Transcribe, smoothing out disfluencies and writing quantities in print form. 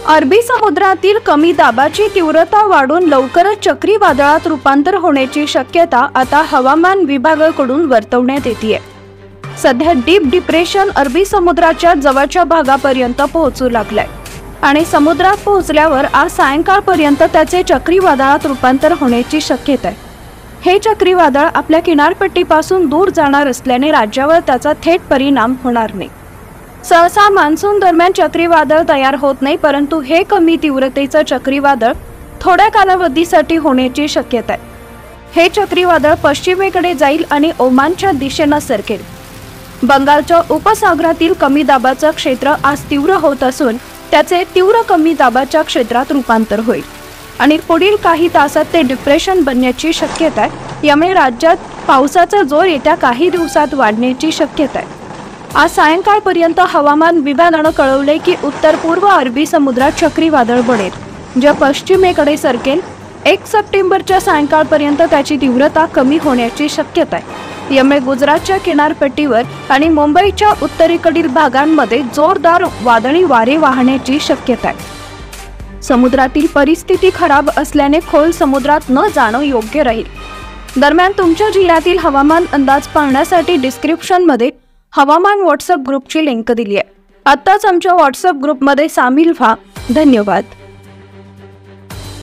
अरबी समुद्रातील कमी दाबाची तीव्रता वाढून लवकरच चक्रीवादळात रूपांतर होण्याची शक्यता आता हवामान विभागाकडून वर्तवण्यात येते। सध्या डीप डिप्रेशन अरबी समुद्राच्या जवळच्या भागापर्यंत पोहोचू लागलाय आणि समुद्रात पोहोचल्यावर आज सायंकाळपर्यंत त्याचे चक्रीवादळात रूपांतर होण्याची शक्यता आहे। हे चक्रीवादळ आपल्या किनारपट्टीपासून दूर जाणार असल्याने राज्यावर त्याचा थेट परिणाम होणार नाही। सहसा मान्सून दरम्यान चक्रीवादळ तयार होत नाही, परंतु हे कमी तीव्रतेचं चक्रीवादळ थोड्या कालावधीसाठी होण्याची शक्यता आहे। हे चक्रीवादळ पश्चिमेकडे जाईल आणि ओमानच्या दिशेने सरकेल। बंगालच्या उपसागरातील कमी दाबाचं क्षेत्र आज तीव्र होत असून त्याचे तीव्र कमी दाबाच्या क्षेत्रात रूपांतर होईल आणि पुढील काही तासात ते डिप्रेशन बनण्याची शक्यता आहे। यामुळे राज्यात पावसाचा जोर येत्या काही दिवसात वाढण्याची शक्यता आहे। आज सायंकाळपर्यंत हवामान विभागानं कळवले की उत्तर पूर्व अरबी समुद्रात चक्रीवादळ बनेल, जे पश्चिमेकडे सरकेल। 1 सप्टेंबरच्या सायंकाळपर्यंत त्याची तीव्रता कमी होण्याची शक्यता आहे। यामुळे गुजरातच्या किनारपट्टीवर आणि मुंबईच्या उत्तरेकडील भागांमध्ये जोरदार वादळी वारे वाहण्याची शक्यता आहे। समुद्रातील परिस्थिती खराब असल्याने खोल समुद्रात न जाणं योग्य राहील। दरम्यान तुमच्या जिल्ह्यातील हवामान अंदाज पाहण्यासाठी डिस्क्रिप्शनमध्ये हवामान व्हॉट्सअप ग्रुपची लिंक दिली आहे। आत्ताच आमच्या व्हॉट्सअप ग्रुपमध्ये सामील व्हा। धन्यवाद।